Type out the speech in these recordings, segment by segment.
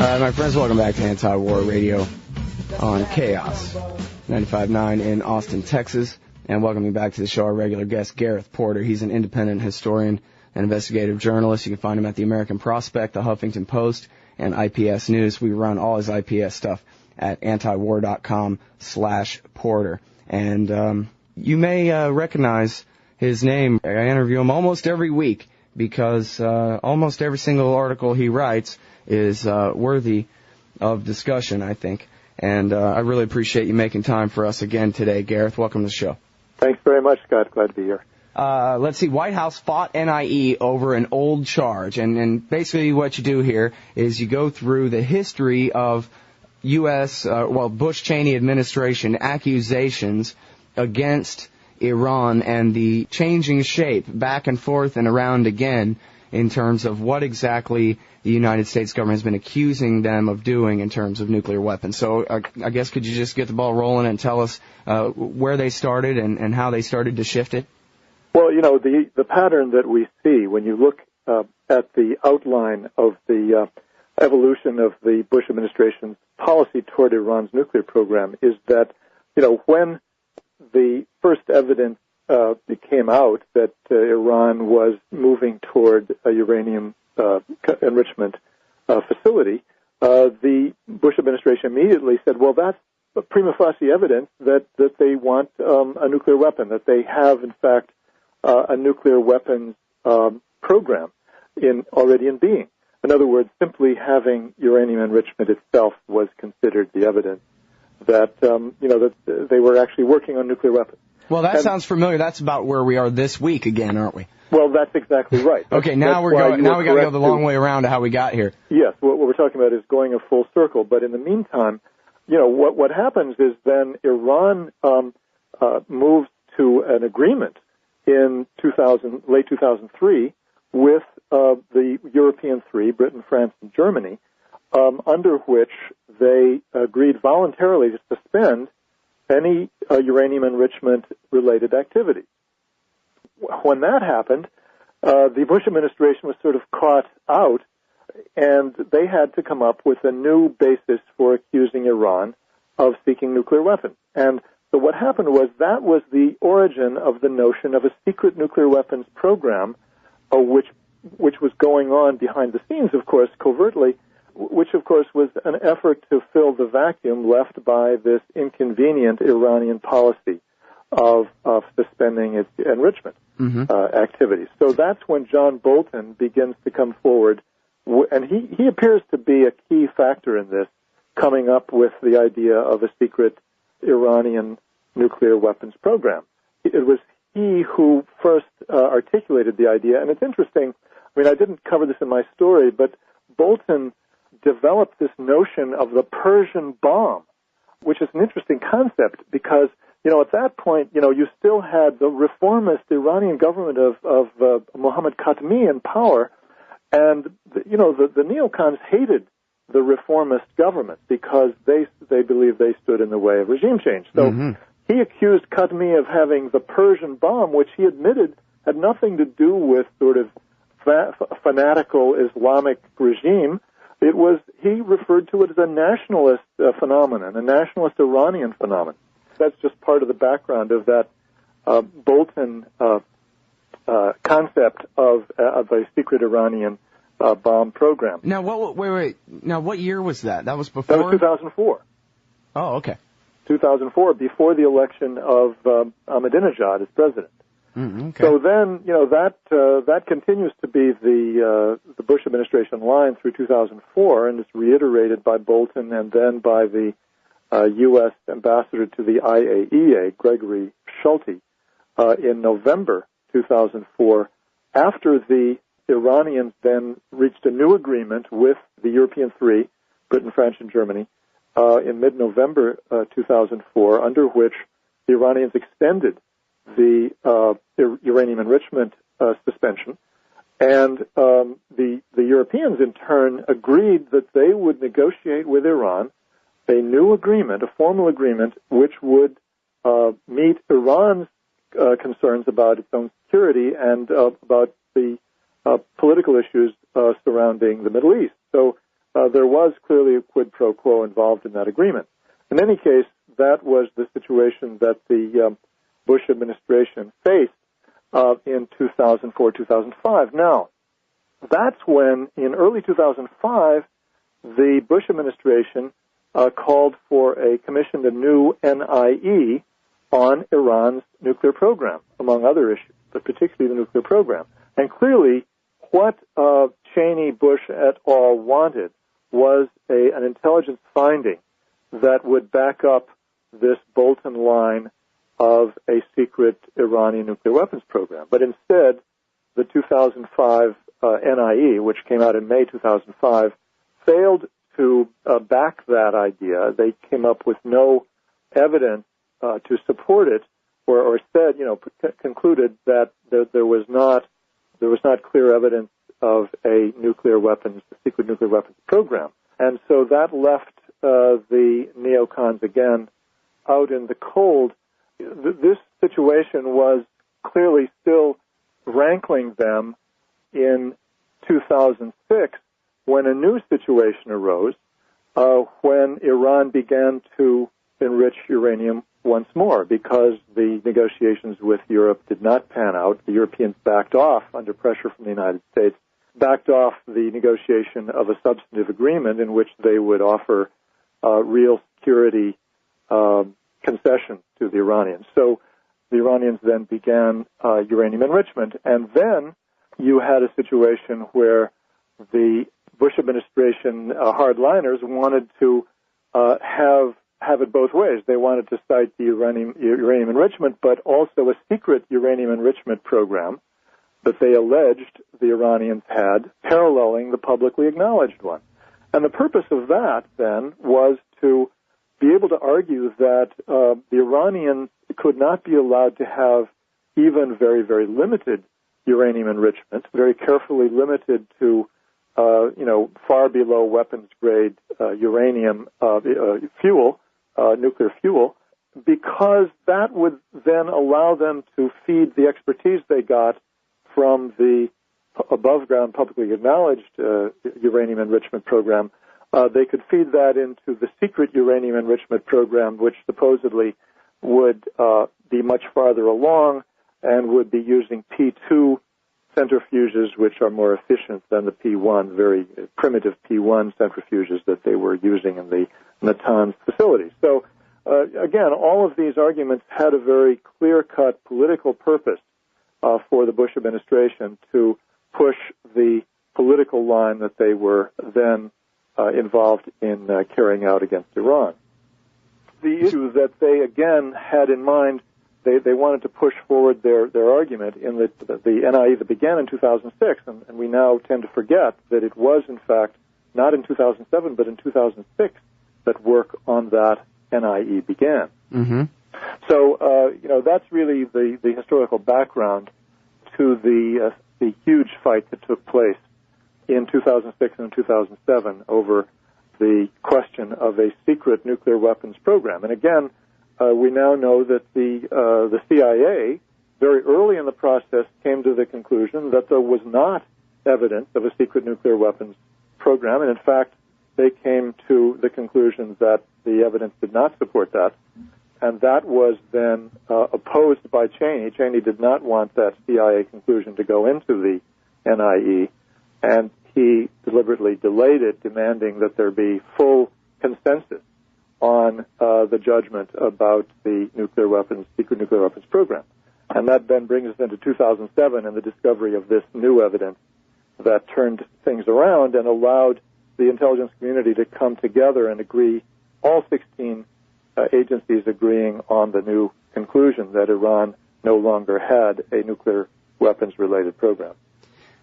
My friends, welcome back to Anti-War Radio on Chaos 95.9 in Austin, Texas. And welcoming back to the show our regular guest, Gareth Porter. He's an independent historian and investigative journalist. You can find him at the American Prospect, the Huffington Post, and IPS News. We run all his IPS stuff at antiwar.com/Porter. And you may recognize his name. I interview him almost every week because almost every single article he writes is worthy of discussion, I think. And I really appreciate you making time for us again today, Gareth. Welcome to the show. Thanks very much, Scott. Glad to be here. Let's see. White House fought NIE over an old charge. And basically what you do here is you go through the history of U.S., Bush-Cheney administration accusations against Iran and the changing shape back and forth and around again in terms of what exactly the United States government has been accusing them of doing in terms of nuclear weapons. So I guess could you just get the ball rolling and tell us where they started and how they started to shift it? Well, the pattern that we see when you look at the outline of the evolution of the Bush administration's policy toward Iran's nuclear program is that, when the first evidence came out that Iran was moving toward a uranium enrichment facility, the Bush administration immediately said, well, that's prima facie evidence that they want a nuclear weapon, that they have, in fact, a nuclear weapons program already in being. In other words, simply having uranium enrichment itself was considered the evidence that that they were actually working on nuclear weapons. Well, that sounds familiar. That's about where we are this week again, aren't we? Well, that's exactly right. Okay, now we got to go the long way around to how we got here. Yes, what we're talking about is going a full circle. But in the meantime, what happens is then Iran moves to an agreement in late 2003 with the European three, Britain, France, and Germany, under which they agreed voluntarily to suspend any uranium enrichment-related activity. When that happened, the Bush administration was sort of caught out, and they had to come up with a new basis for accusing Iran of seeking nuclear weapons. And so what happened was that was the origin of the notion of a secret nuclear weapons program, which was going on behind the scenes, of course, covertly, which, of course, was an effort to fill the vacuum left by this inconvenient Iranian policy of suspending its enrichment activities. So that's when John Bolton begins to come forward, and he appears to be a key factor in this, coming up with the idea of a secret Iranian nuclear weapons program. It was he who first articulated the idea, and it's interesting. I mean, I didn't cover this in my story, but Bolton developed this notion of the Persian bomb, which is an interesting concept because, at that point, you still had the reformist Iranian government of Mohammad Khatami in power, and, the neocons hated the reformist government because they believed they stood in the way of regime change. So he accused Khatami of having the Persian bomb, which he admitted had nothing to do with sort of fanatical Islamic regime. He referred to it as a nationalist phenomenon, a nationalist Iranian phenomenon. That's just part of the background of that Bolton concept of a secret Iranian bomb program. Now, wait. Now, what year was that? That was before? That was 2004. Oh, okay. 2004, before the election of Ahmadinejad as president. Okay. So then, that continues to be the Bush administration line through 2004, and it's reiterated by Bolton and then by the U.S. ambassador to the IAEA, Gregory Schulte, in November 2004, after the Iranians then reached a new agreement with the European three, Britain, France, and Germany, in mid-November 2004, under which the Iranians extended the uranium enrichment suspension, and the Europeans in turn agreed that they would negotiate with Iran a new agreement, a formal agreement, which would meet Iran's concerns about its own security and about the political issues surrounding the Middle East. So there was clearly a quid pro quo involved in that agreement. In any case, that was the situation that the Bush administration faced in 2004-2005. Now, that's when, in early 2005, the Bush administration called for a commissioned a new NIE on Iran's nuclear program, among other issues, but particularly the nuclear program. And clearly, what Cheney, Bush et al. Wanted was an intelligence finding that would back up this Bolton line of a secret Iranian nuclear weapons program. But instead, the 2005 NIE, which came out in May 2005, failed to back that idea. They came up with no evidence to support it, or said, concluded that there was not clear evidence of a secret nuclear weapons program. And so that left the neocons again out in the cold. This situation was clearly still rankling them in 2006 when a new situation arose, when Iran began to enrich uranium once more because the negotiations with Europe did not pan out. The Europeans backed off under pressure from the United States, backed off the negotiation of a substantive agreement in which they would offer real security concessions to the Iranians. So the Iranians then began uranium enrichment, and then you had a situation where the Bush administration hardliners wanted to have it both ways. They wanted to cite the uranium enrichment, but also a secret uranium enrichment program that they alleged the Iranians had, paralleling the publicly acknowledged one. And the purpose of that, then, was to be able to argue that the Iranians could not be allowed to have even very, very limited uranium enrichment, very carefully limited to, far below weapons-grade uranium fuel, nuclear fuel, because that would then allow them to feed the expertise they got from the above-ground publicly acknowledged uranium enrichment program. They could feed that into the secret uranium enrichment program, which supposedly would be much farther along and would be using P2 centrifuges, which are more efficient than the P1, very primitive P1 centrifuges that they were using in the Natanz facility. So, again, all of these arguments had a very clear-cut political purpose for the Bush administration to push the political line that they were then involved in carrying out against Iran. The issue that they, again, had in mind, they wanted to push forward their argument in the NIE that began in 2006, and we now tend to forget that it was, in fact, not in 2007, but in 2006 that work on that NIE began. Mm-hmm. So, that's really the historical background to the huge fight that took place in 2006 and 2007 over the question of a secret nuclear weapons program. And again, we now know that the CIA, very early in the process, came to the conclusion that there was not evidence of a secret nuclear weapons program, and in fact, they came to the conclusion that the evidence did not support that, and that was then opposed by Cheney. Cheney did not want that CIA conclusion to go into the NIE, and he deliberately delayed it, demanding that there be full consensus on the judgment about the secret nuclear weapons program. And that then brings us into 2007 and the discovery of this new evidence that turned things around and allowed the intelligence community to come together and agree, all 16 agencies agreeing on the new conclusion that Iran no longer had a nuclear weapons-related program.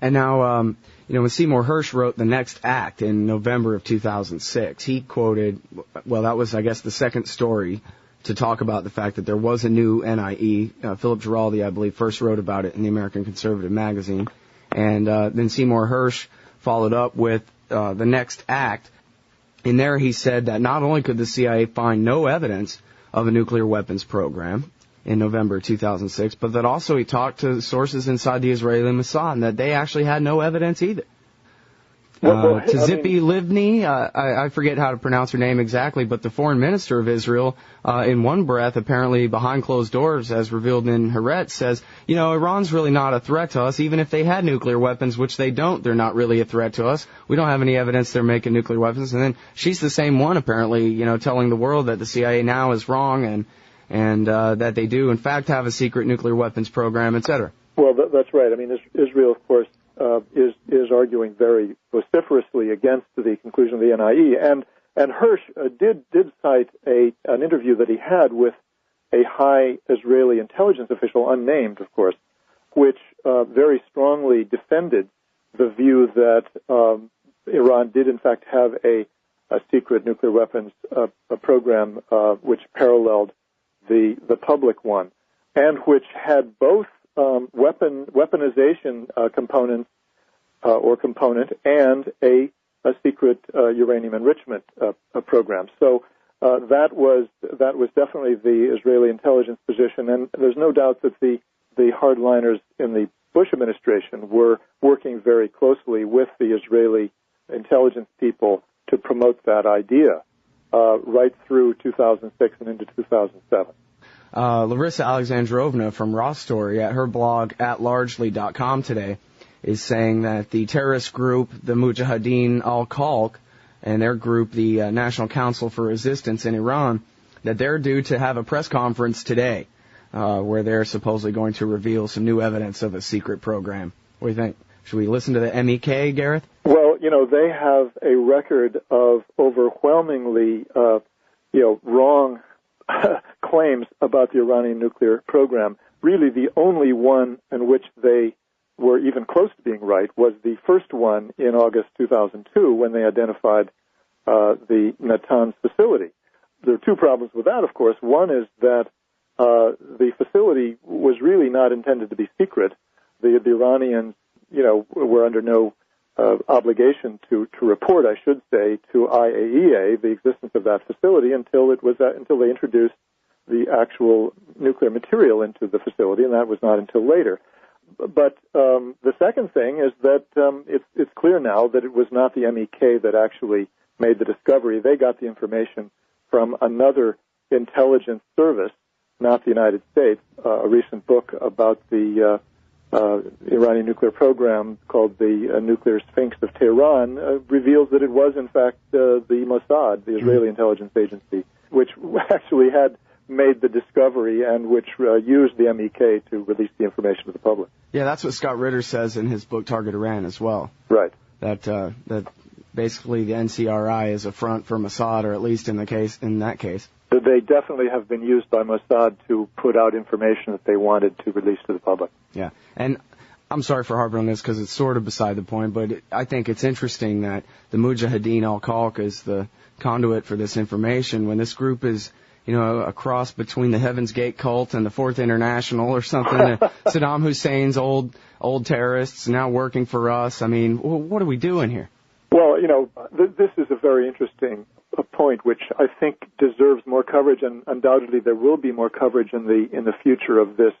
And now, when Seymour Hersh wrote The Next Act in November of 2006, he quoted, well, that was, I guess, the second story to talk about the fact that there was a new NIE. Philip Giraldi, I believe, first wrote about it in the American Conservative magazine. And then Seymour Hersh followed up with The Next Act. In there, he said that not only could the CIA find no evidence of a nuclear weapons program in November 2006, but that also he talked to sources inside the Israeli Mossad and that they actually had no evidence either. Tzipi Livni, I forget how to pronounce her name exactly, but the foreign minister of Israel, in one breath, apparently behind closed doors, as revealed in Haaretz, says, Iran's really not a threat to us. Even if they had nuclear weapons, which they don't, they're not really a threat to us. We don't have any evidence they're making nuclear weapons. And then she's the same one, apparently, telling the world that the CIA now is wrong and that they do, in fact, have a secret nuclear weapons program, et cetera. Well, that's right. I mean, Israel, of course, is arguing very vociferously against the conclusion of the NIE, and Hirsch did cite an interview that he had with a high Israeli intelligence official, unnamed, of course, which very strongly defended the view that Iran did in fact have a secret nuclear weapons program which paralleled the public one, and which had both weaponization component and a secret uranium enrichment program. So that was definitely the Israeli intelligence position, and there's no doubt that the hardliners in the Bush administration were working very closely with the Israeli intelligence people to promote that idea right through 2006 and into 2007. Larissa Alexandrovna from Raw Story at her blog atlargely.com today is saying that the terrorist group, the Mujahideen al-Khalq, and their group, the National Council for Resistance in Iran, that they're due to have a press conference today where they're supposedly going to reveal some new evidence of a secret program. What do you think? Should we listen to the MEK, Gareth? Well, they have a record of overwhelmingly, wrong claims about the Iranian nuclear program. Really, the only one in which they were even close to being right was the first one in August 2002 when they identified the Natanz facility. There are two problems with that, of course. One is that the facility was really not intended to be secret. The Iranians, were under no obligation to report, I should say, to IAEA the existence of that facility until they introduced the actual nuclear material into the facility, and that was not until later. But the second thing is that it's clear now that it was not the MEK that actually made the discovery. They got the information from another intelligence service, not the United States. A recent book about the Iranian nuclear program called the Nuclear Sphinx of Tehran reveals that it was, in fact, the Mossad, the Israeli intelligence agency, which actually had made the discovery and which used the MEK to release the information to the public. Yeah, that's what Scott Ritter says in his book Target Iran as well. Right. That basically the NCRI is a front for Mossad, or at least in that case. They definitely have been used by Mossad to put out information that they wanted to release to the public. Yeah, and I'm sorry for harping on this because it's sort of beside the point, but I think it's interesting that the Mujahideen al-Khalq is the conduit for this information when this group is, a cross between the Heaven's Gate cult and the Fourth International or something. Saddam Hussein's old terrorists now working for us. I mean, what are we doing here? Well, this is a very interesting point, which I think deserves more coverage, and undoubtedly there will be more coverage in the future of this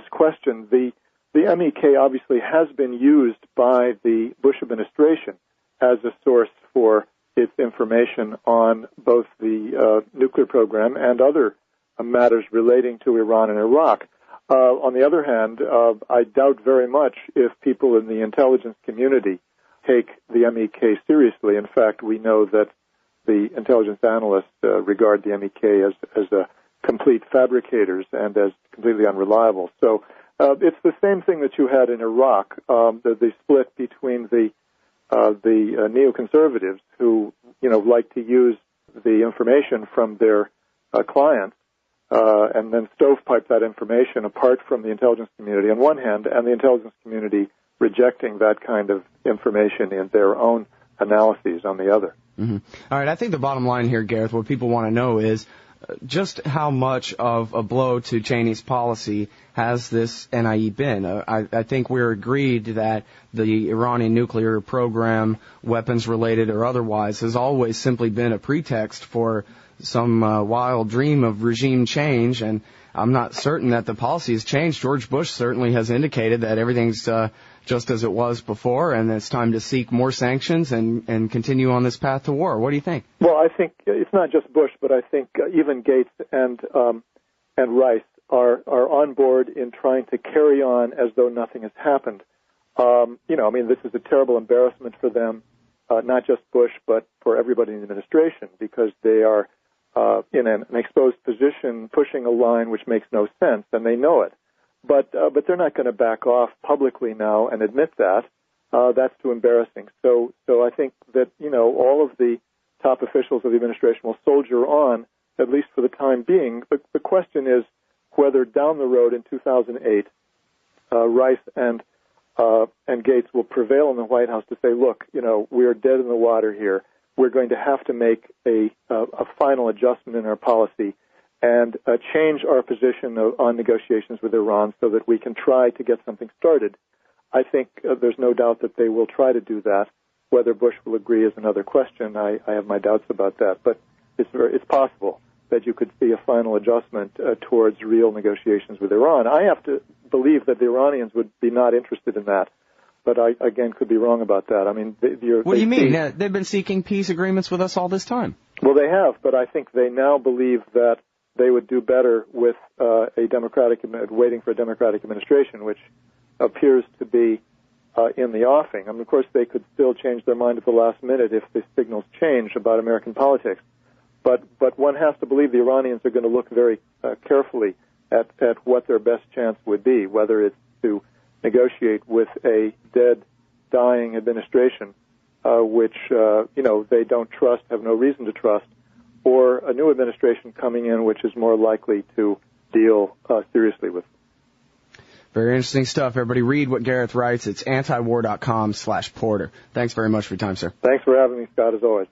question. The MEK obviously has been used by the Bush administration as a source for its information on both the nuclear program and other matters relating to Iran and Iraq. On the other hand, I doubt very much if people in the intelligence community take the MEK seriously. In fact, we know that the intelligence analysts regard the MEK as complete fabricators and as completely unreliable. So it's the same thing that you had in Iraq, the split between the neoconservatives who, like to use the information from their clients and then stovepipe that information apart from the intelligence community on one hand, and the intelligence community rejecting that kind of information in their own analyses on the other. Mm-hmm. All right, I think the bottom line here, Gareth, what people want to know is just how much of a blow to Cheney's policy has this NIE been? I think we're agreed that the Iranian nuclear program, weapons-related or otherwise, has always simply been a pretext for some wild dream of regime change, and I'm not certain that the policy has changed. George Bush certainly has indicated that everything's just as it was before, and it's time to seek more sanctions and continue on this path to war. What do you think? Well, I think it's not just Bush, but I think even Gates and Rice are on board in trying to carry on as though nothing has happened. This is a terrible embarrassment for them, not just Bush, but for everybody in the administration, because they are in an exposed position, pushing a line which makes no sense, and they know it. But they're not going to back off publicly now and admit that. That's too embarrassing. So I think that, all of the top officials of the administration will soldier on, at least for the time being. But the question is whether down the road in 2008, Rice and Gates will prevail in the White House to say, look, we are dead in the water here. We're going to have to make a final adjustment in our policy and change our position on negotiations with Iran so that we can try to get something started. I think there's no doubt that they will try to do that. Whether Bush will agree is another question. I have my doubts about that, but it's possible that you could see a final adjustment towards real negotiations with Iran. I have to believe that the Iranians would be not interested in that, but I, again, could be wrong about that. I mean, what do you mean? They've been seeking peace agreements with us all this time. Well, they have, but I think they now believe that they would do better with waiting for a democratic administration, which appears to be in the offing. I mean, of course, they could still change their mind at the last minute if the signals change about American politics. But one has to believe the Iranians are going to look very carefully at what their best chance would be, whether it's to negotiate with a dead, dying administration, which they don't trust, have no reason to trust, or a new administration coming in which is more likely to deal seriously with. Very interesting stuff. Everybody read what Gareth writes. It's antiwar.com/Porter. Thanks very much for your time, sir. Thanks for having me, Scott, as always.